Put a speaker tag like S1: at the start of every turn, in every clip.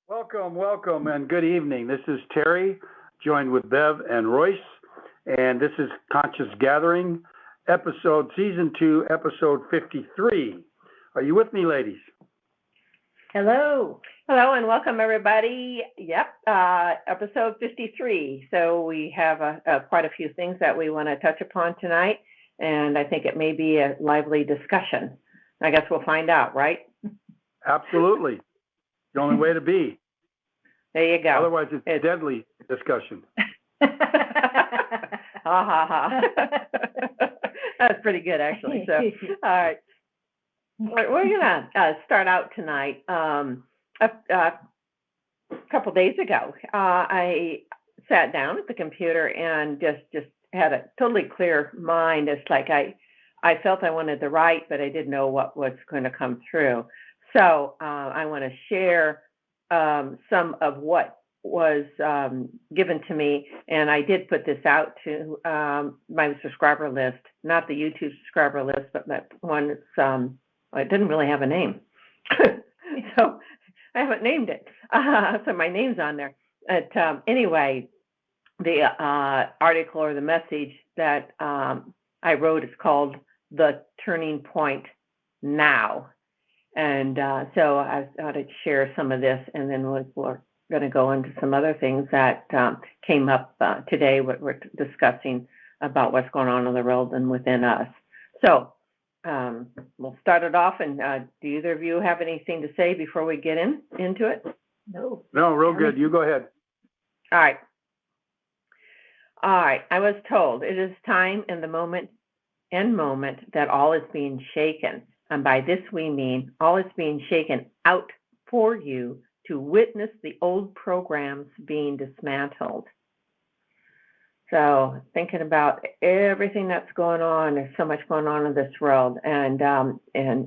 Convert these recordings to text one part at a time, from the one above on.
S1: Welcome, and good evening. This is Terry, joined with Bev and Royce, and this is Conscious Gathering, Season 2, Episode 53. Are you with me, ladies?
S2: Hello.
S3: Hello and welcome everybody. Yep, episode 53. So we have quite a few things that we want to touch upon tonight, and I think it may be a lively discussion. I guess we'll find out, right?
S1: Absolutely. The only way to be.
S3: There you go.
S1: Otherwise, it's deadly discussion.
S3: Ha ha ha. That's pretty good, actually. So, all right. We're going to start out tonight. A couple days ago, I sat down at the computer and just had a totally clear mind. It's like I felt I wanted to write, but I didn't know what was going to come through. So I want to share some of what was given to me, and I did put this out to my subscriber list, not the YouTube subscriber list, but that one that's it didn't really have a name. So I haven't named it. So my name's on there. But anyway, the article or the message that I wrote is called The Turning Point Now. And so I thought I'd share some of this, and then we're going to go into some other things that came up today, what we're discussing about what's going on in the world and within us. So we'll start it off, and do either of you have anything to say before we get into it?
S2: No,
S1: real good. You go ahead.
S3: All right. I was told it is time in the moment that all is being shaken. And by this we mean all is being shaken out for you to witness the old programs being dismantled. So thinking about everything that's going on, there's so much going on in this world, and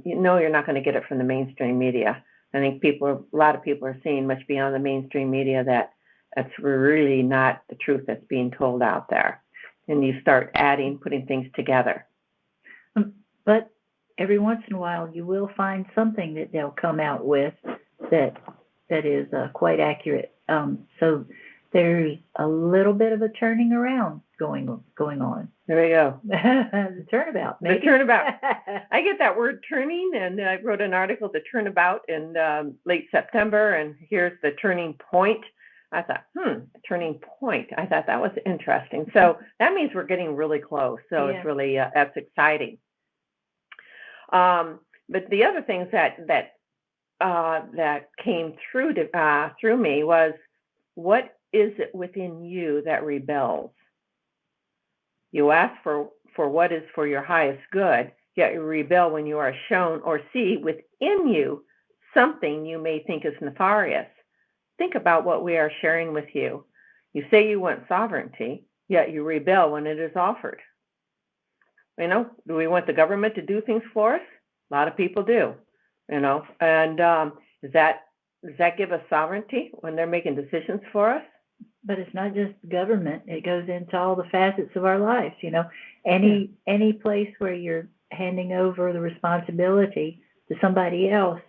S3: you know you're not going to get it from the mainstream media. I think a lot of people are seeing much beyond the mainstream media that's really not the truth that's being told out there. And you start putting things together.
S2: But every once in a while you will find something that they'll come out with that is quite accurate. So there's a little bit of a turning around going on.
S3: There we go.
S2: The turnabout. Maybe.
S3: The turnabout. I get that word turning, and I wrote an article, The Turnabout, in late September, and here's the turning point. I thought, turning point. I thought that was interesting. So that means we're getting really close. So It's really, that's exciting. But the other things that came through me was, what is it within you that rebels? You ask for what is for your highest good, yet you rebel when you are shown or see within you something you may think is nefarious. Think about what we are sharing with you. You say you want sovereignty, yet you rebel when it is offered. You know, do we want the government to do things for us? A lot of people do, you know. And does that give us sovereignty when they're making decisions for us?
S2: But it's not just government. It goes into all the facets of our lives, you know. Any place where you're handing over the responsibility to somebody else,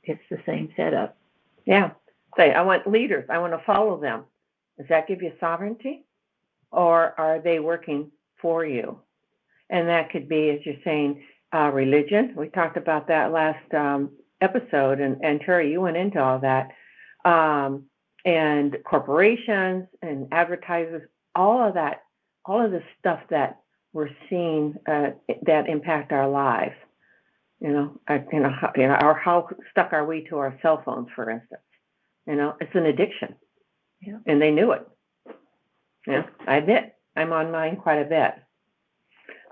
S2: it's the same setup.
S3: Yeah. Say, I want leaders. I want to follow them. Does that give you sovereignty? Or are they working for you? And that could be, as you're saying, religion. We talked about that last episode, and Terry, you went into all that. And corporations and advertisers, all of the stuff that we're seeing that impact our lives. Or how stuck are we to our cell phones, for instance? You know, it's an addiction.
S2: Yeah.
S3: And they knew it. Yeah, I admit I'm on mine quite a bit.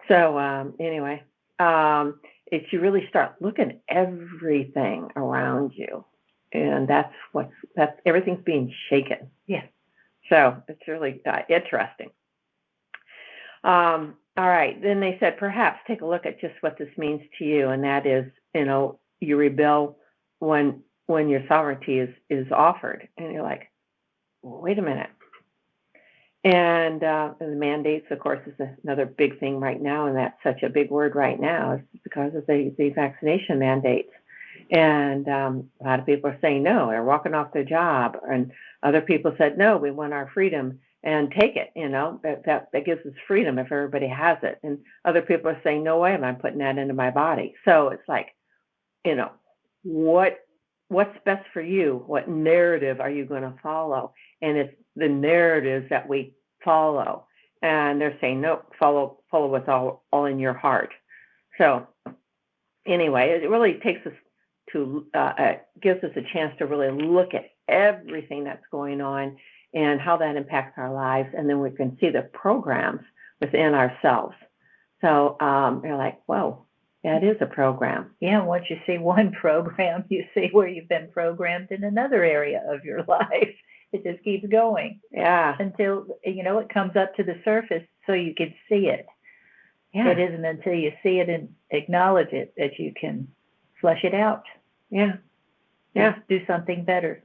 S3: So anyway, it's you really start looking at everything around you, and that's everything's being shaken.
S2: Yeah.
S3: So it's really interesting. All right. Then they said, perhaps take a look at just what this means to you, and that is, you rebel when your sovereignty is offered, and you're like, wait a minute. And the mandates, of course, is another big thing right now, and that's such a big word right now, is because of the vaccination mandates. And a lot of people are saying no, they're walking off their job. And other people said, no, we want our freedom and take it, that gives us freedom if everybody has it. And other people are saying, no way am I putting that into my body. So it's like, what's best for you? What narrative are you going to follow? And it's the narratives that we follow. And they're saying, no, follow what's all in your heart. So anyway, it really takes us to, gives us a chance to really look at everything that's going on and how that impacts our lives. And then we can see the programs within ourselves. So you're like, whoa, that is a program.
S2: Yeah, once you see one program, you see where you've been programmed in another area of your life. It just keeps going.
S3: Yeah.
S2: Until, it comes up to the surface so you can see it.
S3: Yeah.
S2: It isn't until you see it and acknowledge it that you can flush it out.
S3: Yeah. Yeah.
S2: Do something better.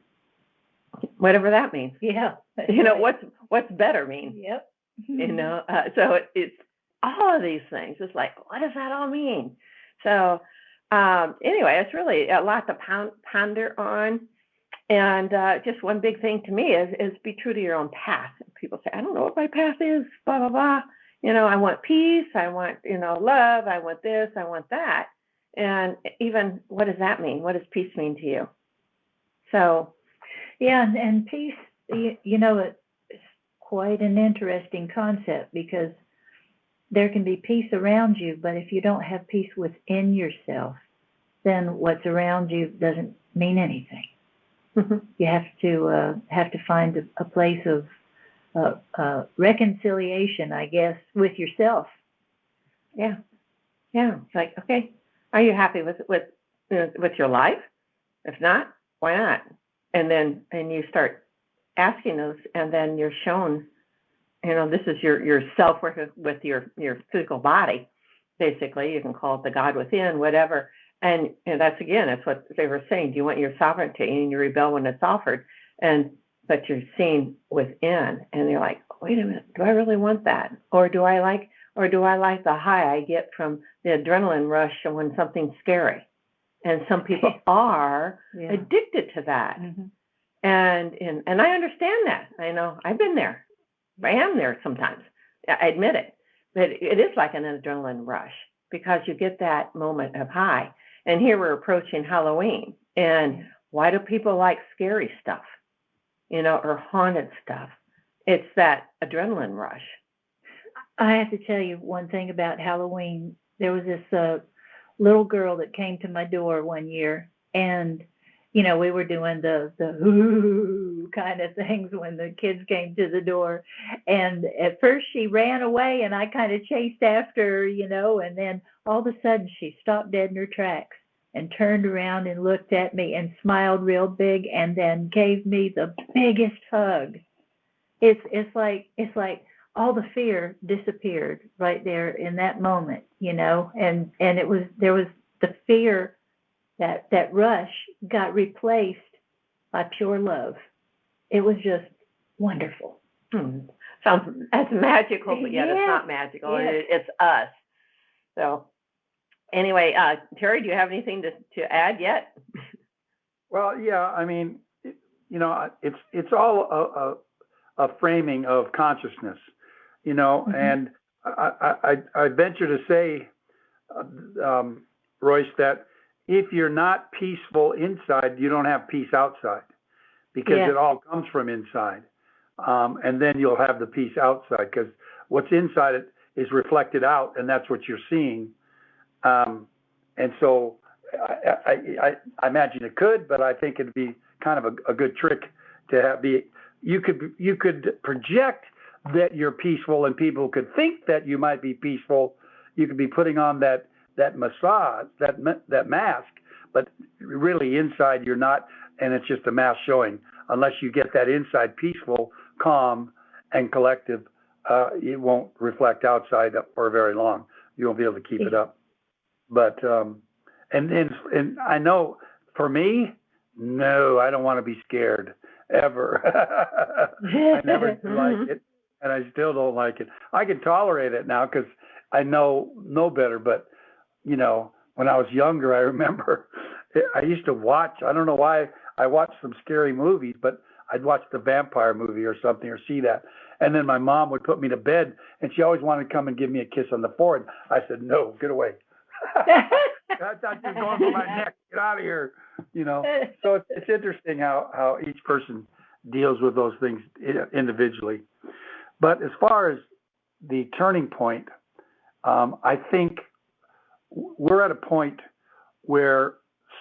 S3: Whatever that means.
S2: Yeah.
S3: What's better mean?
S2: Yep.
S3: So it's all of these things. It's like, what does that all mean? So anyway, it's really a lot to ponder on. And just one big thing to me is be true to your own path. People say, I don't know what my path is, blah, blah, blah. I want peace. I want, love. I want this. I want that. And even, what does that mean? What does peace mean to you? So.
S2: Yeah, and peace, it's quite an interesting concept, because there can be peace around you, but if you don't have peace within yourself, then what's around you doesn't mean anything.
S3: Mm-hmm.
S2: You have to find a place of reconciliation, I guess, with yourself.
S3: Yeah. It's like, okay, are you happy with your life? If not, why not? And you start asking those, and then you're shown, this is your self work with your physical body. Basically, you can call it the God within, whatever. And that's what they were saying. Do you want your sovereignty? And you rebel when it's offered, but you're seeing within, and you're like, wait a minute, do I really want that? Or do I like the high I get from the adrenaline rush when something's scary? And some people are addicted to that.
S2: Mm-hmm.
S3: And I understand that. I know I've been there. I am there sometimes. I admit it. But it is like an adrenaline rush, because you get that moment of high. And here we're approaching Halloween. And why do people like scary stuff, or haunted stuff? It's that adrenaline rush.
S2: I have to tell you one thing about Halloween. There was this little girl that came to my door one year, and we were doing the ooh kind of things when the kids came to the door. And at first she ran away, and I kind of chased after her, and then all of a sudden she stopped dead in her tracks and turned around and looked at me and smiled real big, and then gave me the biggest hug. It's like all the fear disappeared right there in that moment, and there was the fear, that rush got replaced by pure love. It was just wonderful.
S3: Sounds that's magical, but yet it's not magical.
S2: Yeah.
S3: It's us. So anyway, Terry, do you have anything to add yet?
S1: Well, yeah, I mean, it's all a framing of consciousness,
S2: Mm-hmm.
S1: and I venture to say, Royce, that if you're not peaceful inside, you don't have peace outside, because it all comes from inside. And then you'll have the peace outside, because what's inside it is reflected out, and that's what you're seeing. And so I imagine it could, but I think it'd be kind of a good trick to have you could project that you're peaceful, and people could think that you might be peaceful. You could be putting on that massage, that mask, but really inside you're not, and it's just a mask showing. Unless you get that inside peaceful, calm, and collective, it won't reflect outside for very long. You won't be able to keep it up. But and I know for me, no, I don't want to be scared ever. I never like it, and I still don't like it. I can tolerate it now because I know better. But when I was younger, I remember, I used to watch, I don't know why I watched some scary movies, but I'd watch the vampire movie or something or see that. And then my mom would put me to bed, and she always wanted to come and give me a kiss on the forehead. I said, no, get away. I thought you were going for my neck. Get out of here. So it's interesting how each person deals with those things individually. But as far as the turning point, I think we're at a point where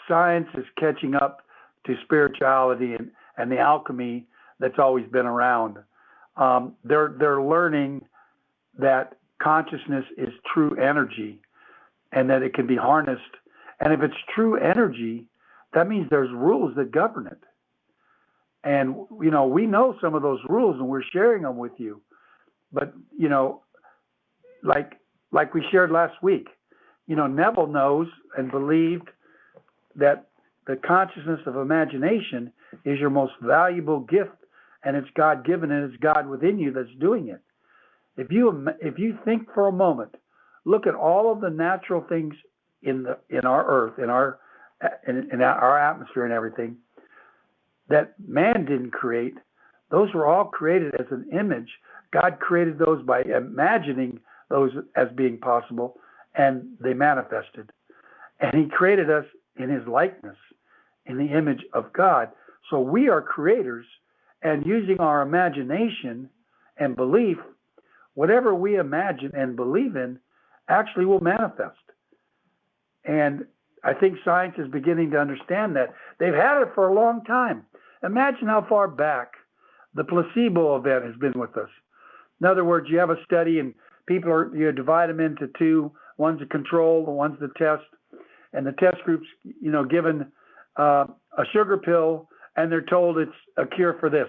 S1: science is catching up to spirituality and the alchemy that's always been around. They're learning that consciousness is true energy and that it can be harnessed. And if it's true energy, that means there's rules that govern it. And, we know some of those rules and we're sharing them with you. But, like we shared last week, Neville knows and believed that the consciousness of imagination is your most valuable gift, and it's God-given, and it's God within you that's doing it. If you think for a moment, look at all of the natural things in our earth, in our atmosphere and everything that man didn't create. Those were all created as an image. God created those by imagining those as being possible, and they manifested. And he created us in his likeness, in the image of God. So we are creators, and using our imagination and belief, whatever we imagine and believe in actually will manifest. And I think science is beginning to understand that. They've had it for a long time. Imagine how far back the placebo event has been with us. In other words, you have a study and you divide them into two. One's a control, and one's the test. And the test group's, given a sugar pill, and they're told it's a cure for this.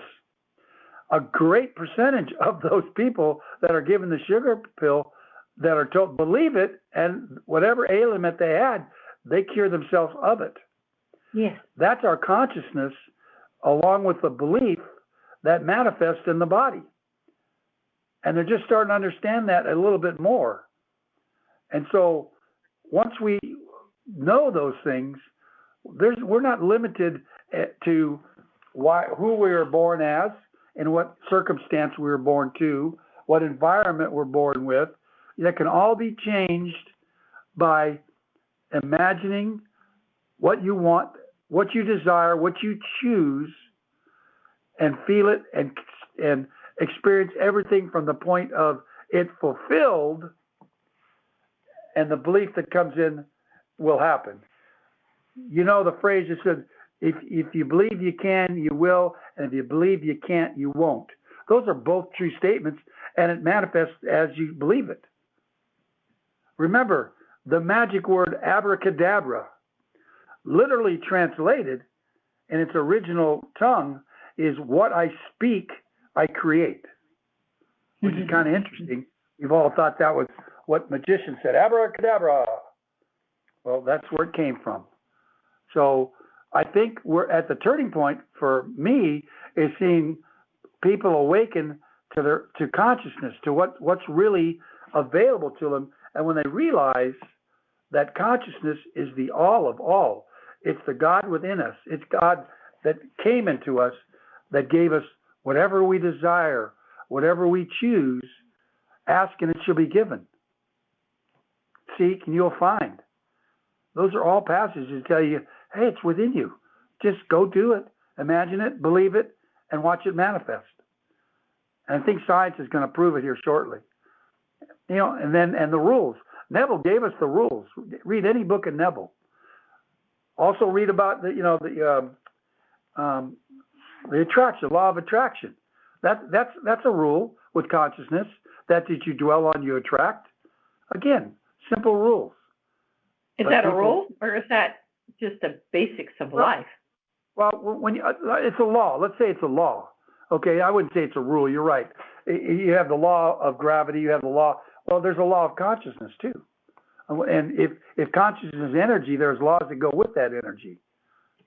S1: A great percentage of those people that are given the sugar pill that are told believe it, and whatever ailment they had, they cure themselves of it.
S2: Yes.
S1: That's our consciousness, along with the belief that manifests in the body. And they're just starting to understand that a little bit more. And so once we know those things, we're not limited to who we were born as, and what circumstance we were born to, what environment we're born with. That can all be changed by imagining what you want, what you desire, what you choose, and feel it and experience everything from the point of it fulfilled, and the belief that comes in will happen. The phrase that said, if you believe you can, you will, and if you believe you can't, you won't. Those are both true statements, and it manifests as you believe it. Remember, the magic word abracadabra, literally translated in its original tongue, is what I speak, I create, which is kind of interesting. We've all thought that was what magicians said, abracadabra. Well, that's where it came from. So I think we're at the turning point for me is seeing people awaken to consciousness, to what's really available to them. And when they realize that consciousness is the all of all, it's the God within us. It's God that came into us, that gave us whatever we desire, whatever we choose, ask and it shall be given. Seek and you'll find. Those are all passages that tell you, hey, it's within you. Just go do it, imagine it, believe it, and watch it manifest. And I think science is going to prove it here shortly. And the rules. Neville gave us the rules. Read any book of Neville. Also read about the attraction, law of attraction. That's a rule with consciousness. That you dwell on, you attract. Again, simple rules.
S3: Is that a rule, or is that just the basics of life?
S1: Well, when it's a law. Let's say it's a law. Okay, I wouldn't say it's a rule. You're right. You have the law of gravity. You have the law. Well, there's a law of consciousness too. And if consciousness is energy, there's laws that go with that energy.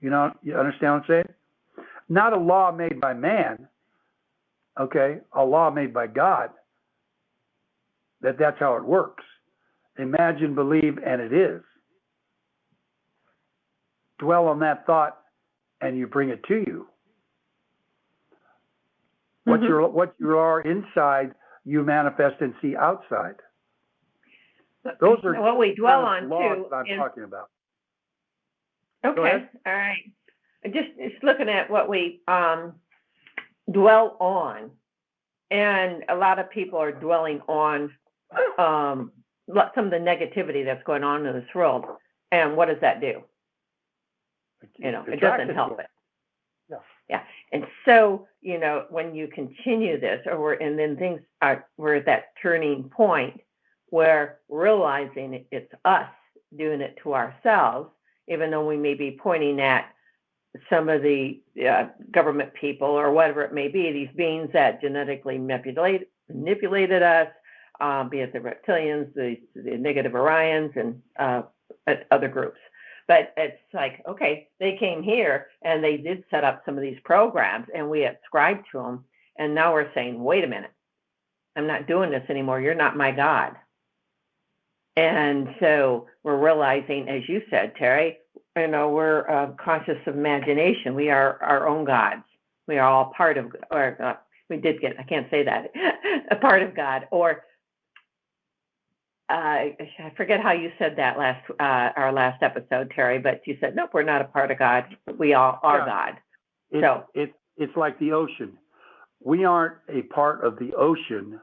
S1: You understand what I'm saying? Not a law made by man. Okay, a law made by God. That's how it works. Imagine, believe, and it is. dwell on that thought and you bring it to you.
S3: Mm-hmm.
S1: What you are inside, you manifest and see outside. Those are
S3: what we dwell
S1: kind of
S3: on
S1: laws
S3: too.
S1: that I'm talking about.
S3: Okay, all right. Just looking at what we dwell on, and a lot of people are dwelling on some of the negativity that's going on in this world. And what does that do? It doesn't help it. Yeah. And so, when you continue this, and then we're at that turning point where realizing it's us doing it to ourselves, even though we may be pointing at some of the government people or whatever it may be, these beings that genetically manipulated us, be it the reptilians, the negative Orions, and other groups. But it's like, okay, they came here and they did set up some of these programs and we ascribed to them. And now we're saying, wait a minute, I'm not doing this anymore. You're not my God. And so we're realizing, as you said, Terry, we're conscious of imagination. We are our own gods. We are all part of, or I can't say that, a part of God. Or I forget how you said that our last episode, Terry, but you said, nope, we're not a part of God. We all are God.
S1: It's like the ocean. We aren't a part of the ocean.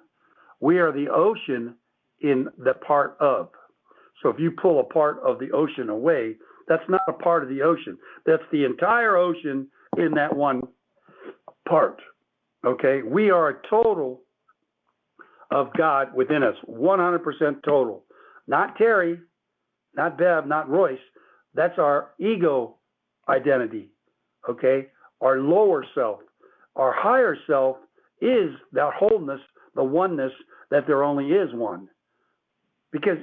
S1: We are the ocean in the part of. So if you pull a part of the ocean away, that's not a part of the ocean. That's the entire ocean in that one part. Okay? We are a total of God within us, 100% total. Not Terry, not Bev, not Royce. That's our ego identity. Okay? Our lower self. Our higher self is that wholeness, the oneness, that there only is one. Because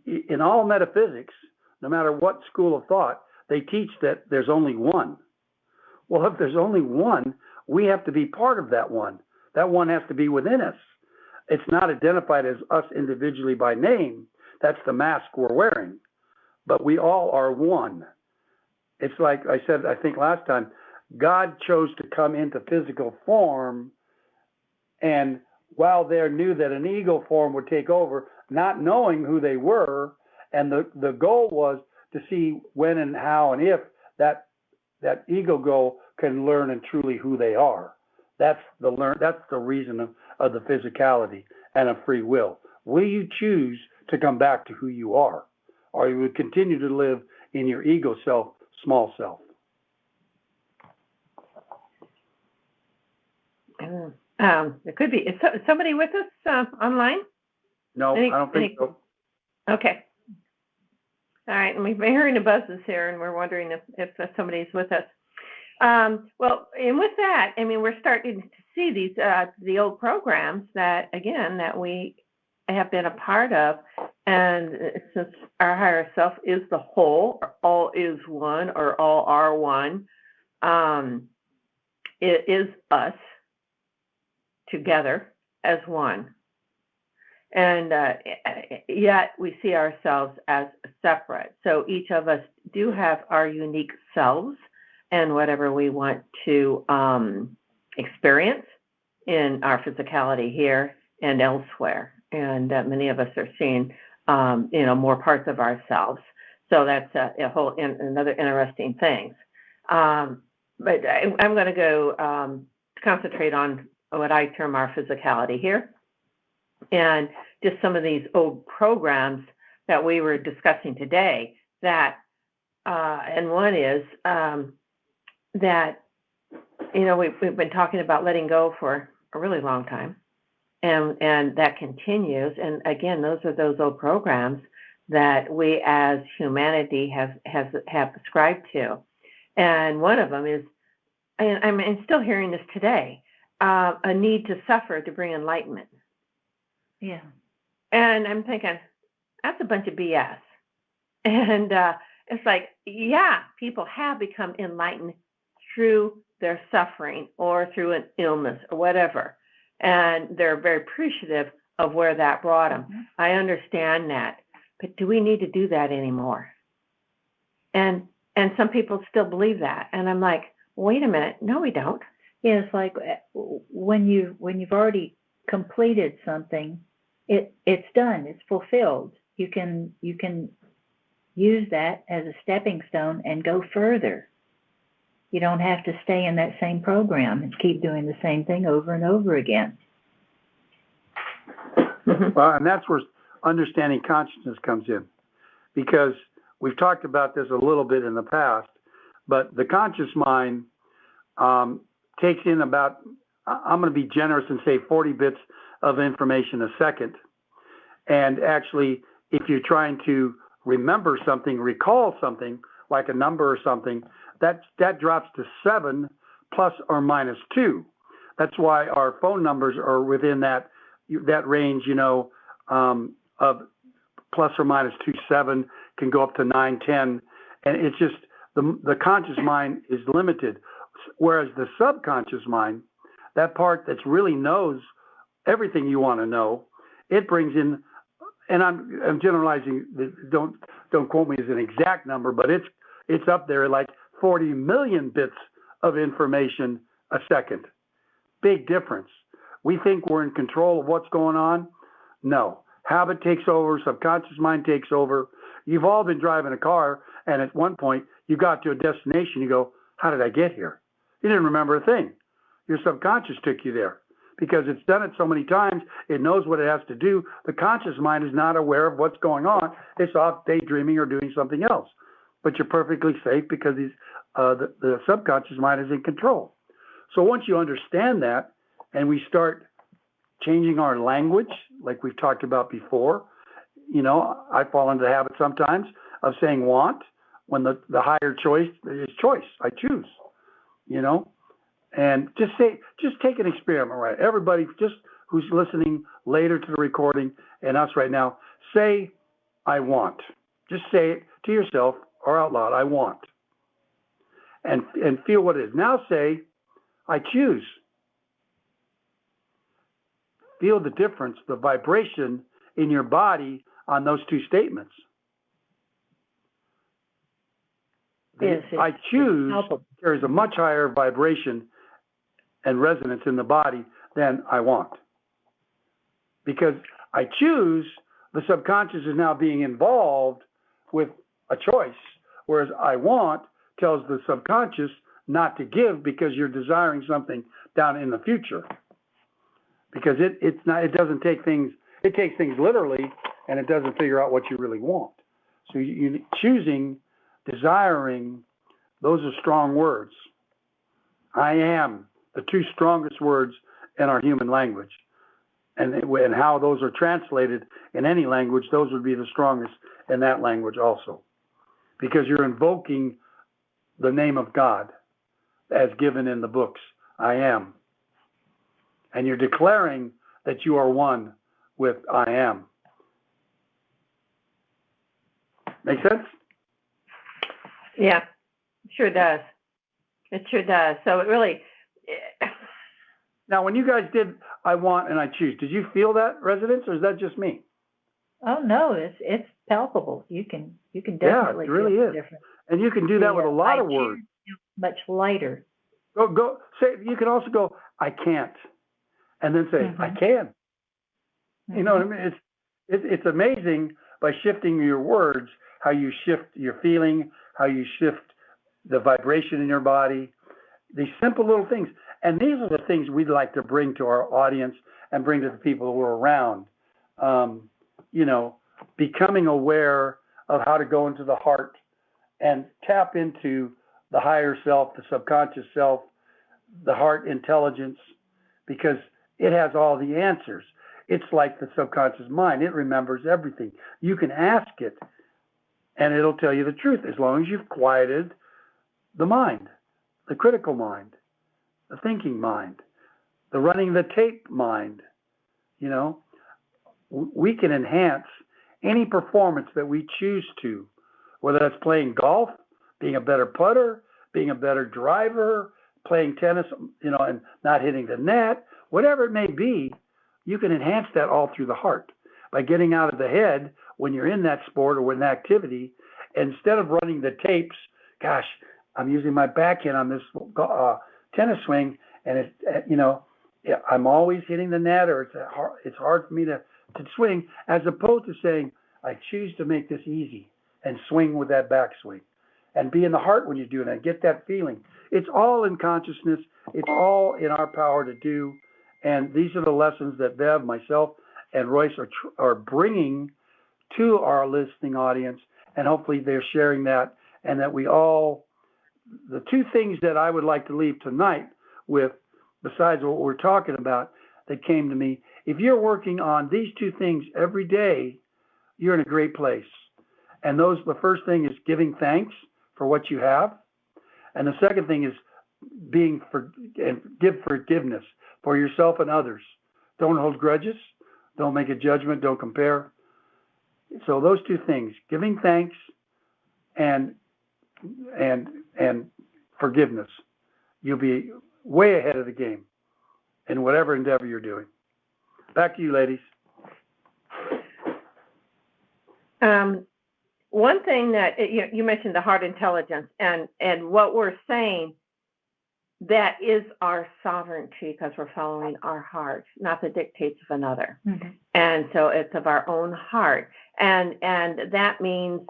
S1: in all metaphysics, no matter what school of thought, they teach that there's only one. Well, if there's only one, we have to be part of that one. That one has to be within us. It's not identified as us individually by name. That's the mask we're wearing. But we all are one. It's like I said, I think last time, God chose to come into physical form, and while they knew that an ego form would take over, not knowing who they were, and the goal was to see when and how and if that ego goal can learn and truly who they are. That's the reason of the physicality and of free will. Will you choose to come back to who you are, or you would continue to live in your ego self, small self?
S3: There could be. Is somebody with us online?
S1: No, I don't think so.
S3: Okay. All right. And we've been hearing the buzzes here, and we're wondering if somebody's with us. Well, and with that, we're starting to see these the old programs that we have been a part of, and since our higher self is the whole, or all is one, or all are one, it is us together as one. And yet we see ourselves as separate. So each of us do have our unique selves and whatever we want to experience in our physicality here and elsewhere. And many of us are seeing, more parts of ourselves. So that's another interesting thing. But I'm going to go concentrate on what I term our physicality here, and just some of these old programs that we were discussing today. And one is that we've been talking about letting go for a really long time, and that continues. And again, those are those old programs that we as humanity have ascribed to. And one of them is, and I'm still hearing this today, a need to suffer to bring enlightenment.
S2: Yeah.
S3: And I'm thinking, that's a bunch of BS. And it's like, yeah, people have become enlightened through their suffering or through an illness or whatever. And they're very appreciative of where that brought them. Mm-hmm. I understand that. But do we need to do that anymore? And And some people still believe that. And I'm like, wait a minute. No, we don't.
S2: Yeah, it's like when you've already completed something, it's done, it's fulfilled. You can use that as a stepping stone and go further. You don't have to stay in that same program and keep doing the same thing over and over again.
S1: Well, and that's where understanding consciousness comes in, because we've talked about this a little bit in the past, but the conscious mind takes in about, I'm going to be generous and say 40 bits of information a second. And actually, if you're trying to remember something, recall something, like a number or something, that drops to 7 plus or minus 2. That's why our phone numbers are within that range, of plus or minus 2, 7, can go up to 9, 10. And it's just the conscious mind is limited. Whereas the subconscious mind, that part that's really knows everything you want to know, it brings in, and I'm generalizing, don't quote me as an exact number, but it's up there like 40 million bits of information a second. Big difference. We think we're in control of what's going on. No. Habit takes over, subconscious mind takes over. You've all been driving a car, and at one point you got to a destination, you go, how did I get here? You didn't remember a thing. Your subconscious took you there because it's done it so many times. It knows what it has to do. The conscious mind is not aware of what's going on. It's off daydreaming or doing something else. But you're perfectly safe because the subconscious mind is in control. So once you understand that, and we start changing our language, like we've talked about before, I fall into the habit sometimes of saying want when the higher choice is choice. I choose. And just take an experiment, right? Everybody just who's listening later to the recording and us right now, say, I want. Just say it to yourself or out loud, I want. And feel what it is. Now say, I choose. Feel the difference, the vibration in your body on those two statements.
S2: Yes,
S1: I choose carries a much higher vibration and resonance in the body than I want. Because I choose, the subconscious is now being involved with a choice, whereas I want tells the subconscious not to give because you're desiring something down in the future. Because it doesn't take things, it takes things literally, and it doesn't figure out what you really want. So you choosing, desiring, those are strong words. I am, the two strongest words in our human language. And how those are translated in any language, those would be the strongest in that language also. Because you're invoking the name of God as given in the books, I am. And you're declaring that you are one with I am. Make sense?
S3: Yeah, sure does. It sure does. So it really.
S1: Now, when you guys did I want and I choose, did you feel that resonance, or is that just me?
S2: Oh no, it's palpable. You can definitely
S1: it really
S2: feel
S1: is.
S2: the difference.
S1: And you can do that with a lot of words.
S2: Much lighter.
S1: Go. Say. You can also go, I can't, and then say, I can. You know what I mean? It's amazing by shifting your words, how you shift your feeling, how you shift the vibration in your body. These simple little things. And these are the things we'd like to bring to our audience and bring to the people who are around. Becoming aware of how to go into the heart and tap into the higher self, the subconscious self, the heart intelligence, because it has all the answers. It's like the subconscious mind. It remembers everything. You can ask it, and it'll tell you the truth as long as you've quieted the mind, the critical mind, the thinking mind, the running the tape mind. We can enhance any performance that we choose to, whether that's playing golf, being a better putter, being a better driver, playing tennis, and not hitting the net, whatever it may be. You can enhance that all through the heart by getting out of the head when you're in that sport or in that activity. Instead of running the tapes, gosh, I'm using my backhand on this tennis swing, and I'm always hitting the net, or it's hard for me to swing, as opposed to saying, I choose to make this easy and swing with that backswing. And be in the heart when you do it, and get that feeling. It's all in consciousness. It's all in our power to do. And these are the lessons that Bev, myself, and Royce are bringing to our listening audience. And hopefully they're sharing that, and that the two things that I would like to leave tonight with, besides what we're talking about, that came to me, if you're working on these two things every day, you're in a great place. And the first thing is giving thanks for what you have. And the second thing is give forgiveness for yourself and others. Don't hold grudges. Don't make a judgment. Don't compare. So those two things, giving thanks and forgiveness, you'll be way ahead of the game in whatever endeavor you're doing. Back to you, ladies.
S3: One thing that you mentioned, the heart intelligence, and what we're saying, that is our sovereignty, because we're following our heart, not the dictates of another. Mm-hmm. And so it's of our own heart, and that means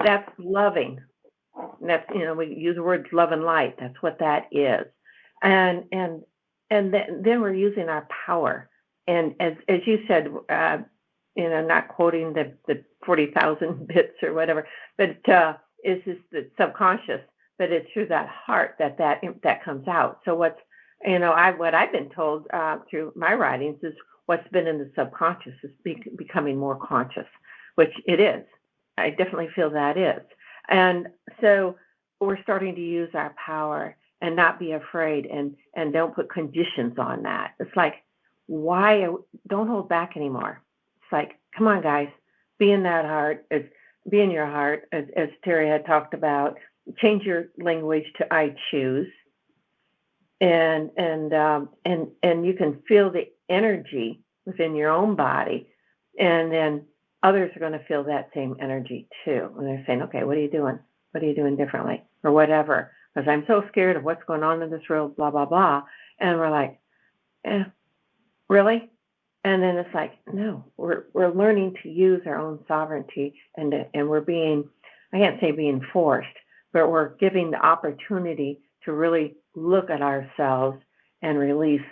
S3: that's loving. That's, we use the words love and light. That's what that is, and then we're using our power. And as you said, not quoting the 40,000 bits or whatever, but it's just the subconscious. But it's through that heart that comes out. So what I've been told through my writings is what's been in the subconscious is becoming more conscious, which it is. I definitely feel that is. And so we're starting to use our power and not be afraid, and don't put conditions on that. It's like, don't hold back anymore. It's like, come on, guys, be in that heart, be in your heart, as Terry had talked about. Change your language to I choose, and you can feel the energy within your own body, and then others are going to feel that same energy too. And they're saying, okay, what are you doing? What are you doing differently, or whatever? Because I'm so scared of what's going on in this world, blah blah blah. And we're like, really? And then it's like, no, we're learning to use our own sovereignty, and we're being, I can't say being forced, but we're giving the opportunity to really look at ourselves and release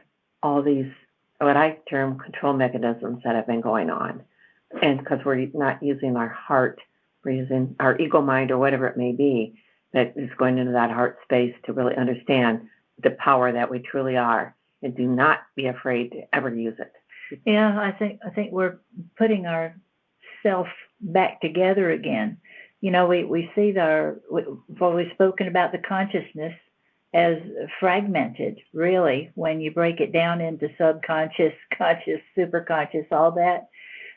S3: all these, what I term, control mechanisms that have been going on. And because we're not using our heart, we're using our ego mind or whatever it may be, that is going into that heart space to really understand the power that we truly are, and do not be afraid to ever use it.
S2: Yeah, I think we're putting our self back together again. We see we've always spoken about the consciousness as fragmented, really, when you break it down into subconscious, conscious, superconscious, all that.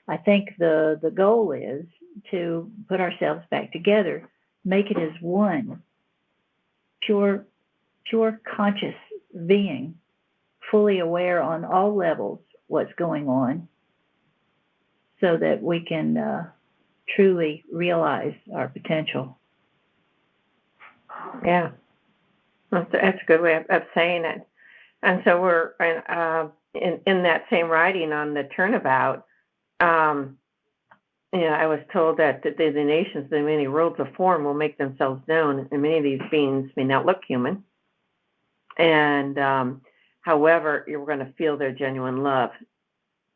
S2: I think the goal is to put ourselves back together, make it as one, pure conscious being, fully aware on all levels what's going on, so that we can truly realize our potential.
S3: Yeah, that's a good way of saying it. And so we're in that same writing on the turnabout. I was told that the nations, the many worlds of form, will make themselves known, and many of these beings may not look human. And however, you're going to feel their genuine love,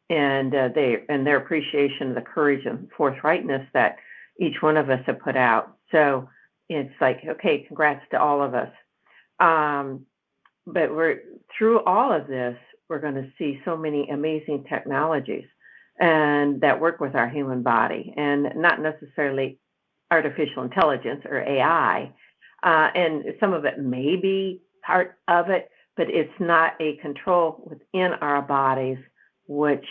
S3: and their appreciation of the courage and forthrightness that each one of us have put out. So it's like, okay, congrats to all of us. But through all of this, we're going to see so many amazing technologies and that work with our human body, and not necessarily artificial intelligence or AI. And some of it may be part of it, but it's not a control within our bodies, which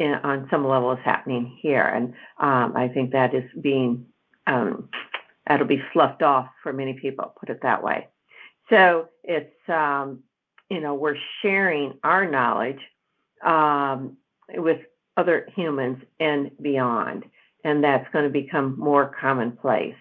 S3: on some level is happening here. And I think that is being, that'll be sloughed off for many people, put it that way. So it's, we're sharing our knowledge with other humans and beyond, and that's going to become more commonplace.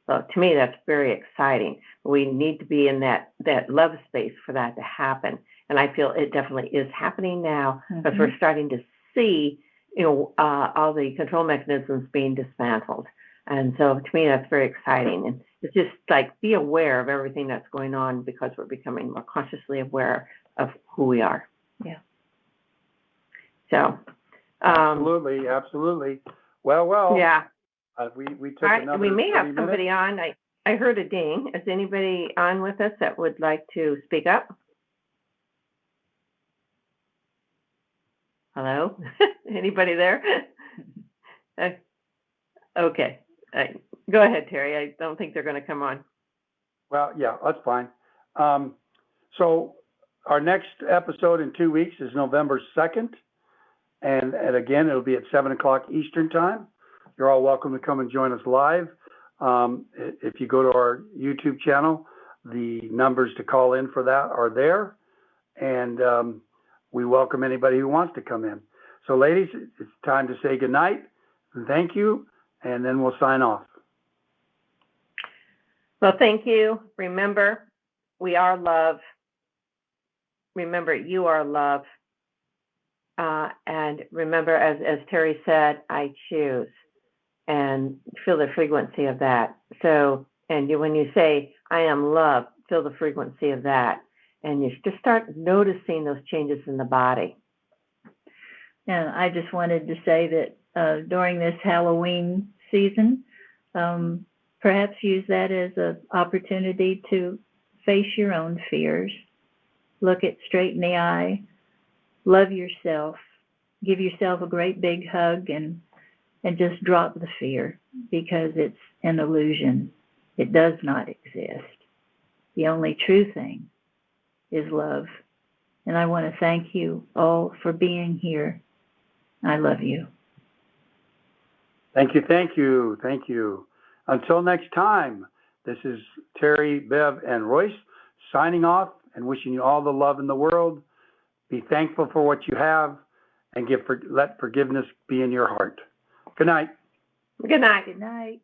S3: So to me, that's very exciting. We need to be in that love space for that to happen. And I feel it definitely is happening now because we're starting to see, all the control mechanisms being dismantled. And so to me, that's very exciting. And it's just like be aware of everything that's going on because we're becoming more consciously aware of who we are.
S2: Yeah.
S3: So.
S1: Absolutely, absolutely. Well.
S3: Yeah.
S1: We took
S3: All right.
S1: another
S3: We may have
S1: 30
S3: somebody
S1: minutes.
S3: on. I heard a ding. Is anybody on with us that would like to speak up? Hello? Anybody there? Okay. Go ahead, Terry. I don't think they're going to come on.
S1: Well, yeah, that's fine. So our next episode in 2 weeks is November 2nd. And again, it'll be at 7 o'clock Eastern time. You're all welcome to come and join us live. If you go to our YouTube channel, the numbers to call in for that are there. And we welcome anybody who wants to come in. So ladies, it's time to say goodnight. Thank you. And then we'll sign off.
S3: Well, thank you. Remember, we are love. Remember, you are love. And remember, as Terry said, I choose. And feel the frequency of that. So, when you say, I am love, feel the frequency of that. And you just start noticing those changes in the body.
S2: And I just wanted to say that during this Halloween season, perhaps use that as an opportunity to face your own fears, look it straight in the eye, love yourself, give yourself a great big hug, and just drop the fear, because it's an illusion. It does not exist. The only true thing is love. And I want to thank you all for being here. I love you.
S1: Thank you, thank you, thank you. Until next time, this is Terry, Bev, and Royce signing off and wishing you all the love in the world. Be thankful for what you have and let forgiveness be in your heart. Good night.
S3: Good night.
S2: Good night.